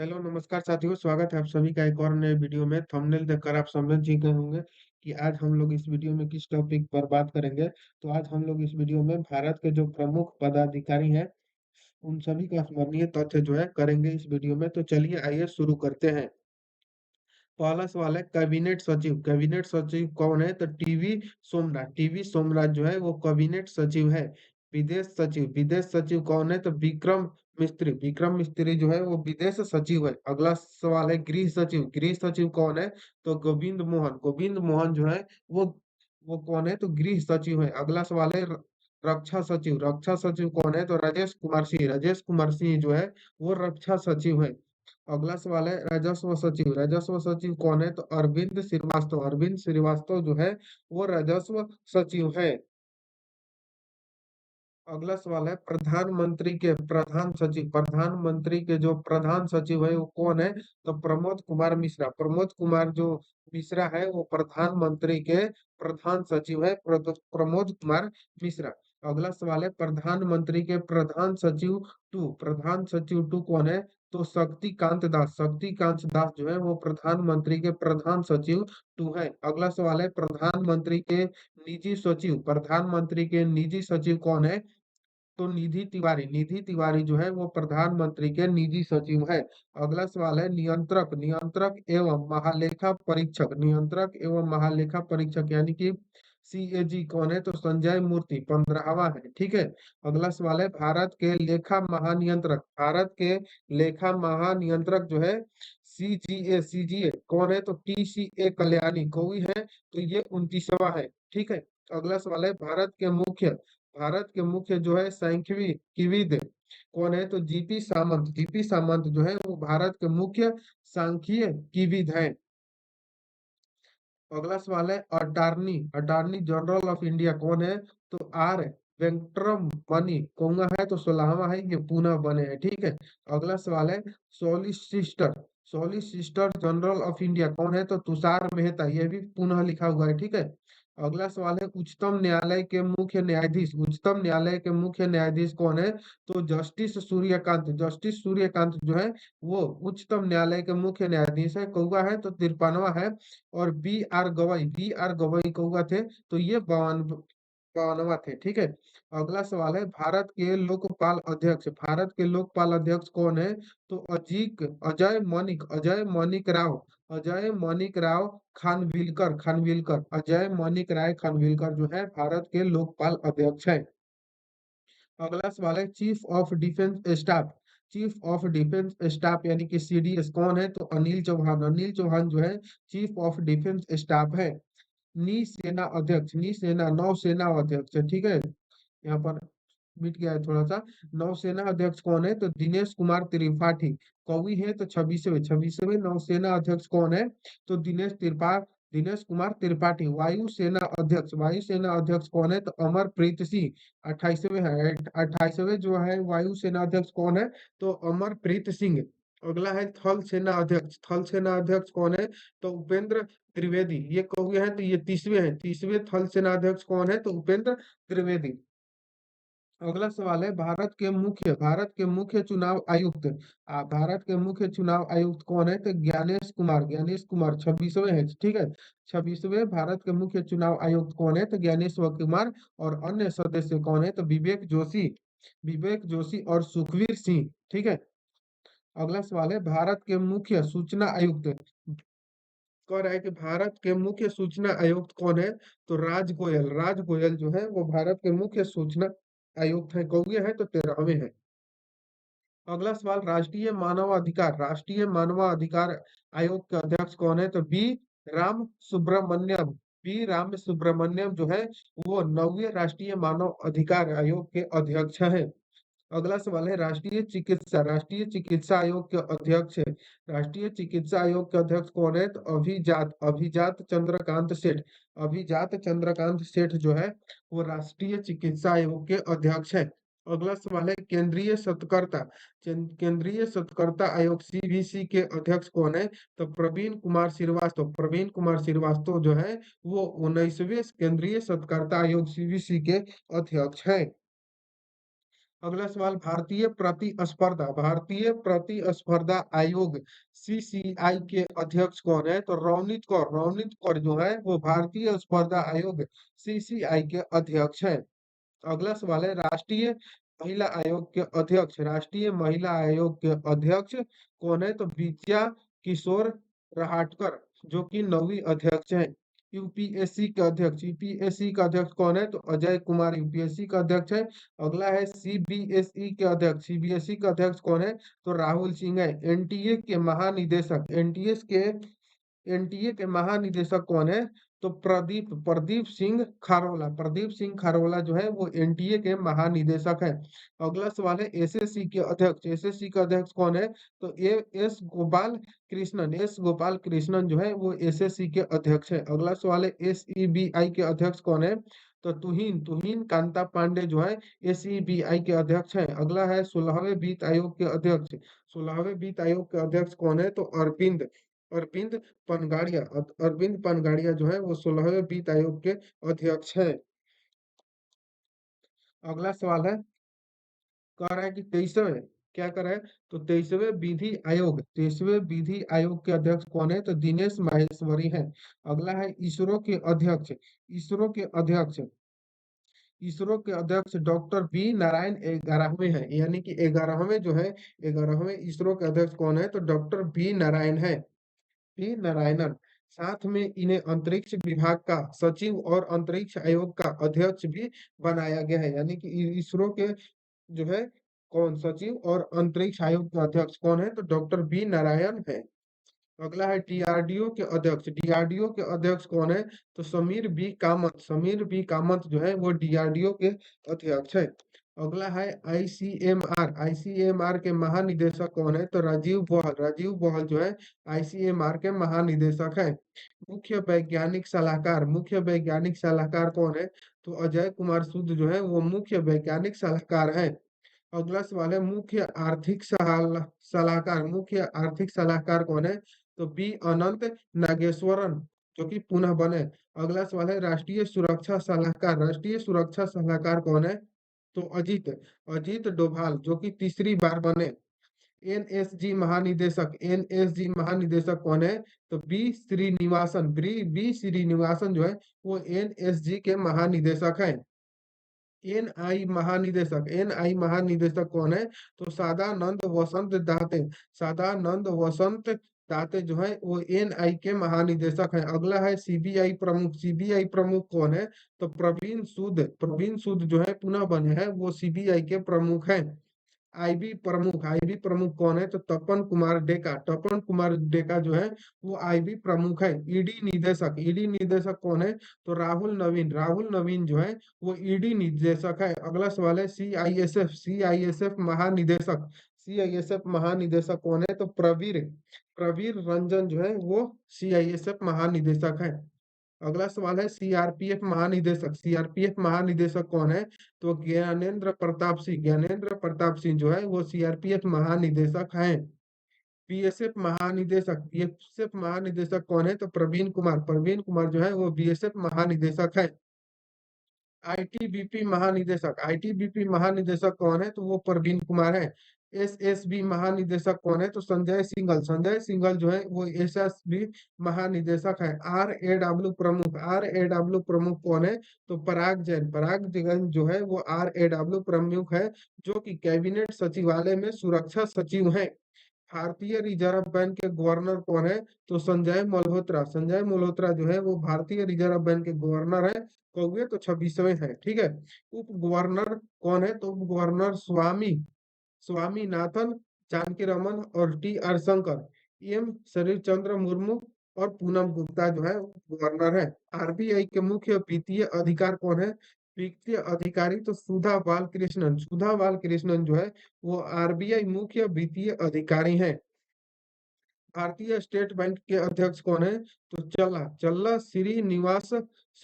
Hello नमस्कार साथियों, स्वागत है आप सभी का एक और नए वीडियो में। थंबनेल देखकर आप समझ ही गए होंगे कि आज हम लोग इस वीडियो में किस टॉपिक पर बात करेंगे। तो आज हम लोग इस वीडियो में भारत के जो प्रमुख पदाधिकारी हैं उन सभी का स्मरणीय तथ्य जो है करेंगे इस वीडियो में। तो चलिए आइए शुरू करते हैं। पहला सवाल है कैबिनेट सचिव। कैबिनेट सचिव कौन है? तो टीवी सोमनाथ जो है वो कैबिनेट सचिव है। विदेश सचिव, विदेश सचिव कौन है? तो विक्रम मिस्त्री। विक्रम मिस्त्री जो है वो विदेश सचिव है। अगला सवाल है गृह सचिव। गृह सचिव कौन है? तो गोविंद मोहन। गोविंद मोहन जो है वो वो कौन है? तो गृह सचिव है। अगला सवाल है रक्षा सचिव। रक्षा सचिव कौन है? तो राजेश कुमार सिंह। राजेश कुमार सिंह जो है वो रक्षा सचिव है। अगला सवाल है राजस्व सचिव। राजस्व सचिव कौन है? तो अरविंद श्रीवास्तव। अरविंद श्रीवास्तव जो है वो राजस्व सचिव है। अगला सवाल है प्रधानमंत्री के प्रधान सचिव। प्रधानमंत्री के जो प्रधान सचिव है वो कौन है? तो प्रमोद कुमार मिश्रा। प्रमोद कुमार जो मिश्रा है वो प्रधानमंत्री के प्रधान सचिव है। प्रमोद कुमार मिश्रा। अगला सवाल है प्रधानमंत्री के प्रधान सचिव टू। प्रधान सचिव टू कौन है? तो शक्तिकांत दास। शक्तिकांत दास जो है वो प्रधानमंत्री के प्रधान सचिव टू है। अगला सवाल है प्रधानमंत्री के निजी सचिव। प्रधानमंत्री के निजी सचिव कौन है? तो निधि तिवारी। निधि तिवारी जो है वो प्रधानमंत्री के निजी सचिव है। अगला सवाल है नियंत्रक। नियंत्रक एवं महालेखा परीक्षक। नियंत्रक एवं महालेखा परीक्षक यानी कि सीएजी कौन है? तो संजय मूर्ति 15वां है। ठीक है। अगला सवाल है भारत के लेखा महानियंत्रक। भारत के लेखा महानियंत्रक जो है सीजीए। सीजीए कौन है? तो टीसीए कल्याणी कोई है, तो ये 29वां है। ठीक है। अगला सवाल है भारत के मुख्य जो है सांख्यिकीविद कौन है? तो जीपी सामंत। जीपी सामंत जो है वो भारत के मुख्य सांख्यिकीविद है। अगला सवाल है attorney attorney general of India कौन है? तो आर वेंकटरम मणि कौन है? तो 16वां है, ये पुनः बने हैं। ठीक है। अगला सवाल है सॉलिसिस्टर। सॉलिसिस्टर जनरल ऑफ इंडिया कौन है? तो तुषार मेहता। ये भी पुनः लिखा हुआ है। ठीक है। अगला सवाल है उच्चतम न्यायालय के मुख्य न्यायाधीश। उच्चतम न्यायालय के मुख्य न्यायाधीश कौन है? तो जस्टिस सूर्यकांत। जस्टिस सूर्यकांत जो है वो उच्चतम न्यायालय के मुख्य न्यायाधीश है। कौआ है? तो 53वां है। और बी आर गवई कौआ थे, तो ये 52वां थे। ठीक है। अगला सवाल है भारत के लोकपाल अध्यक्ष। भारत के लोकपाल अध्यक्ष कौन है? तो अजय मानिक राव। अजय मानिक राव खानविलकर। अजय मानिक राय खानविलकर जो है भारत के लोकपाल अध्यक्ष है। अगला सवाल है chief of defence staff. Chief of defence staff यानी कि सीडीएस कौन है? तो अनिल चौहान। अनिल चौहान जो है चीफ ऑफ डिफेंस स्टाफ है। नी सेना अध्यक्ष। नी सेना नौसेना अध्यक्ष है। ठीक है। यहाँ पर मिट गया है थोड़ा सा। नौसेना अध्यक्ष कौन है? तो दिनेश कुमार त्रिपाठी। कवि है तो 26वें नौसेना अध्यक्ष कौन है? तो दिनेश कुमार त्रिपाठी। वायुसेना अध्यक्ष कौन है? तो अमरप्रीत सिंह 28वें है। 28वें जो है वायुसेना अध्यक्ष कौन है? तो अमरप्रीत सिंह। अगला है थल सेना अध्यक्ष। थल सेना अध्यक्ष कौन है? तो उपेंद्र त्रिवेदी। ये कौवे हैं तो ये 30वें हैं। 30वें थल सेना अध्यक्ष कौन है? तो उपेंद्र त्रिवेदी। अगला सवाल है भारत के मुख्य चुनाव आयुक्त। भारत के मुख्य चुनाव आयुक्त कौन है? तो ज्ञानेश कुमार 26वें है। ठीक है। 26वें भारत के मुख्य चुनाव आयुक्त कौन है? तो ज्ञानेश कुमार। और अन्य सदस्य कौन है? तो विवेक जोशी और सुखवीर सिंह। ठीक है। अगला सवाल है भारत के मुख्य सूचना आयुक्त। कह रहा है कि भारत के मुख्य सूचना आयुक्त कौन है? तो राज गोयल जो है वो भारत के मुख्य सूचना आयुक्त है। कौवे है तो 13वें है। अगला सवाल राष्ट्रीय मानवाधिकार आयोग के अध्यक्ष कौन है? तो राम सुब्रमण्यम। राम सुब्रमण्यम जो है वो 9वें राष्ट्रीय मानव अधिकार आयोग के अध्यक्ष है। अगला सवाल है राष्ट्रीय चिकित्सा आयोग के अध्यक्ष है। राष्ट्रीय चिकित्सा आयोग के अध्यक्ष कौन है? तो अभिजात चंद्रकांत सेठ जो है वो राष्ट्रीय चिकित्सा आयोग के अध्यक्ष है। अगला सवाल है केंद्रीय सतर्कता आयोग सीवीसी के अध्यक्ष कौन है? तो प्रवीण कुमार श्रीवास्तव। प्रवीण कुमार श्रीवास्तव जो है वो 19वें केंद्रीय सतर्कता आयोग सीवीसी के अध्यक्ष है। अगला सवाल, भारतीय प्रतिस्पर्धा आयोग सीसीआई के अध्यक्ष कौन है? तो रवनीत कौर जो है वो भारतीय स्पर्धा आयोग सीसीआई के अध्यक्ष है। अगला सवाल है, राष्ट्रीय महिला आयोग के अध्यक्ष कौन है? तो विद्या किशोर रहाटकर, जो कि 9वीं अध्यक्ष है। यूपीएससी का अध्यक्ष कौन है? तो अजय कुमार यूपीएससी का अध्यक्ष है। अगला है सीबीएसई का अध्यक्ष कौन है? तो राहुल सिंह है। एनटीए के महानिदेशक कौन है? तो प्रदीप सिंह खारोला जो है वो एनटीए के महानिदेशक है। अगला सवाल है, एसएससी का अध्यक्ष कौन है? तो एस गोपाल कृष्णन जो है वो एसएससी के अध्यक्ष है। अगला सवाल है, एसईबीआई के अध्यक्ष कौन है? तो तुहिन कांता पांडे जो है एसईबीआई के अध्यक्ष है। अगला है, 16वें वित्त आयोग के अध्यक्ष कौन है? तो अरविंद अरविंद पनगाड़िया जो है वो 16वें वित्त आयोग के अध्यक्ष है। अगला सवाल है, कह रहा है कि 23वें क्या कर रहा है? तो 23वें विधि आयोग के अध्यक्ष कौन है? तो दिनेश माहेश्वरी है। अगला है, इसरो के अध्यक्ष डॉक्टर बी नारायण 11वें है, यानी कि 11वें इसरो के अध्यक्ष कौन है? तो डॉक्टर बी नारायण है, पी नारायणन। साथ में इन्हें अंतरिक्ष विभाग का सचिव और अंतरिक्ष आयोग का अध्यक्ष भी बनाया गया है, यानी कि इसरो के जो है कौन सचिव और अंतरिक्ष आयोग के अध्यक्ष कौन है? तो डॉक्टर बी नारायण है। अगला है, डीआरडीओ के अध्यक्ष कौन है? तो समीर बी कामत जो है वो डीआरडीओ के अध्यक्ष है। अगला है, आईसीएमआर के महानिदेशक कौन है? तो राजीव बहल जो है आईसीएमआर के महानिदेशक है। मुख्य वैज्ञानिक सलाहकार कौन है? तो अजय कुमार सूद जो है वो मुख्य वैज्ञानिक सलाहकार है। अगला सवाल है, मुख्य आर्थिक सलाहकार कौन है? तो बी अनंत नागेश्वरन, जो कि पुनः बने। अगला सवाल है, राष्ट्रीय सुरक्षा सलाहकार कौन है? तो अजीत डोभाल, जो कि तीसरी बार बने। एनएसजी महानिदेशक कौन है? तो बी श्रीनिवासन जो है वो एनएसजी के महानिदेशक है। एनआई महानिदेशक कौन है? तो सदानंद वसंत दाते जो है वो एनआई के महानिदेशक है। अगला है, सीबीआई प्रमुख कौन है? तो प्रवीण सूद जो है पुनः बने हैं वो सीबीआई के प्रमुख हैं। आईबी प्रमुख कौन है? तो तपन कुमार डेका जो है वो आईबी प्रमुख है। ईडी निदेशक कौन है? तो राहुल नवीन जो है वो ईडी निदेशक है। अगला सवाल है, सीआईएसएफ महानिदेशक कौन है? तो प्रवीर रंजन जो है वो सीआईएसएफ महानिदेशक है। अगला सवाल है, सीआरपीएफ महानिदेशक कौन है? तो ज्ञानेंद्र प्रताप सिंह जो है वो सीआरपीएफ महानिदेशक हैं। बीएसएफ महानिदेशक कौन है? तो प्रवीण कुमार जो है वो बीएसएफ महानिदेशक है। आईटीबीपी महानिदेशक कौन है? तो वो प्रवीण कुमार है। एसएसबी महानिदेशक कौन है? तो संजय सिंघल जो है वो एसएसबी महानिदेशक है। आर ए डब्ल्यू प्रमुख कौन है? तो पराग जैन जो है वो आर ए डब्ल्यू प्रमुख है, जो कि कैबिनेट सचिवालय में सुरक्षा सचिव है। भारतीय रिजर्व बैंक के गवर्नर कौन है? तो संजय मल्होत्रा जो है वो भारतीय रिजर्व बैंक के गवर्नर है। कौवे तो 26वें है, ठीक है। उप गवर्नर कौन है? तो उप गवर्नर स्वामीनाथन जानकी रमन और टी आर शंकर, एम शरीर चंद्र मुर्मू और पूनम गुप्ता जो है गवर्नर है। आरबीआई के मुख्य वित्तीय अधिकार कौन है? वित्तीय अधिकारी तो सुधा बालकृष्णन जो है वो आरबीआई मुख्य वित्तीय अधिकारी है। भारतीय स्टेट बैंक के अध्यक्ष कौन है? तो चल्ला श्रीनिवास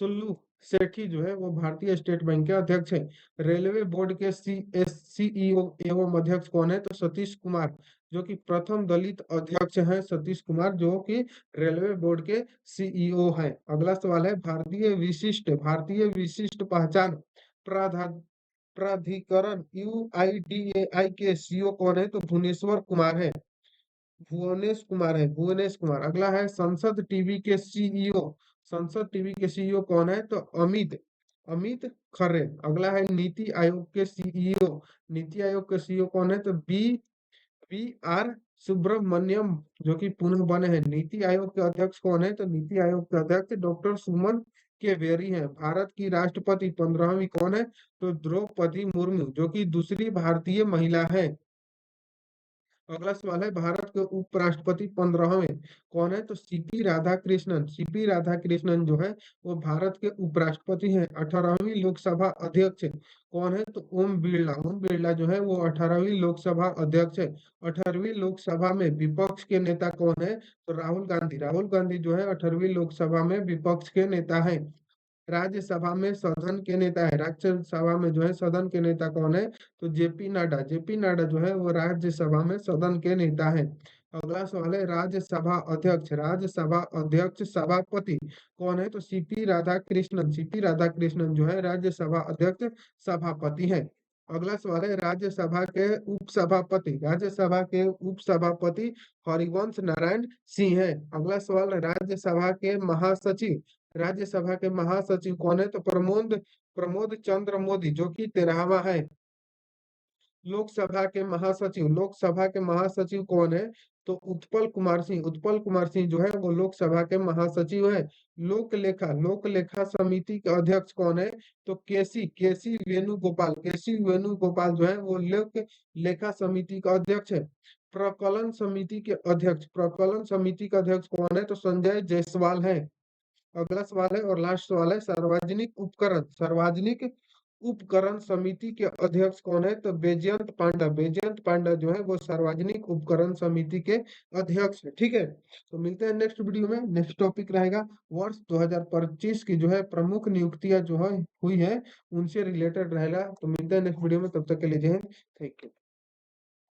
सुल्लू सेठी जो है वो भारतीय स्टेट बैंक के अध्यक्ष है। रेलवे बोर्ड के सीईओ एवं अध्यक्ष कौन है? तो सतीश कुमार, जो कि प्रथम दलित अध्यक्ष हैं। सतीश कुमार जो कि रेलवे बोर्ड के सीईओ हैं। अगला सवाल है, भारतीय विशिष्ट पहचान प्राधा प्राधिकरण UIDAI के सीईओ कौन है? तो भुवनेश्वर कुमार है। भुवनेश कुमार। अगला है संसद टीवी के सीईओ। संसद टीवी के सीईओ कौन है? तो अमित अमित खरे। अगला है नीति आयोग के सीईओ। नीति आयोग के सीईओ कौन है? तो बी आर सुब्रमण्यम, जो कि पुनः बने हैं। नीति आयोग के अध्यक्ष कौन है? तो नीति आयोग के अध्यक्ष डॉक्टर सुमन के वेरी हैं। भारत की राष्ट्रपति 15वीं कौन है? तो द्रौपदी मुर्मू, जो कि दूसरी भारतीय महिला है। अगला सवाल है भारत के उपराष्ट्रपति 15वें कौन है? तो सीपी राधाकृष्णन। सीपी राधाकृष्णन जो है वो भारत के उपराष्ट्रपति हैं। 18वीं लोकसभा अध्यक्ष कौन है? तो ओम बिरला। ओम बिरला जो है वो 18वीं लोकसभा अध्यक्ष है। 18वीं लोकसभा में विपक्ष के नेता कौन है? तो राहुल गांधी। राहुल गांधी जो है 18वीं लोकसभा में विपक्ष के नेता है। राज्यसभा में सदन के नेता है। राज्यसभा में जो है सदन के नेता कौन है? तो जेपी नड्डा। जेपी नड्डा जो है वो राज्यसभा में सदन के नेता है। अगला सवाल है राज्यसभा अध्यक्ष। राज्यसभा अध्यक्ष सभापति कौन है? तो सीपी राधाकृष्णन। सीपी राधाकृष्णन जो है राज्यसभा अध्यक्ष सभापति है। अगला सवाल है राज्यसभा के उपसभापति। राज्यसभा के उपसभापति हरिवंश नारायण सिंह है। अगला सवाल है राज्यसभा के महासचिव। राज्यसभा के महासचिव कौन है? तो प्रमोद प्रमोद चंद्र मोदी, जो कि 13वां है। लोकसभा के महासचिव कौन है? तो उत्पल कुमार सिंह। उत्पल कुमार सिंह जो है वो लोकसभा के महासचिव है। लोक लेखा समिति के अध्यक्ष कौन है? तो केसी वेणुगोपाल। केसी वेणुगोपाल जो है वो लोक लेखा समिति का अध्यक्ष है। प्रकलन समिति का अध्यक्ष कौन है? तो संजय जायसवाल है। अगला सवाल है और लास्ट सवाल है सार्वजनिक उपकरण समिति के अध्यक्ष कौन है? तो बैजयंत पांडा। बैजयंत पांडा जो है वो सार्वजनिक उपकरण समिति के अध्यक्ष है। ठीक है, तो मिलते हैं नेक्स्ट वीडियो में। नेक्स्ट टॉपिक रहेगा वर्ष 2025 की जो है प्रमुख नियुक्तियां जो है हुई है उनसे रिलेटेड रहेगा। तो मिलते हैं नेक्स्ट वीडियो में, तब तक के लिए जय हिंद। Thank you.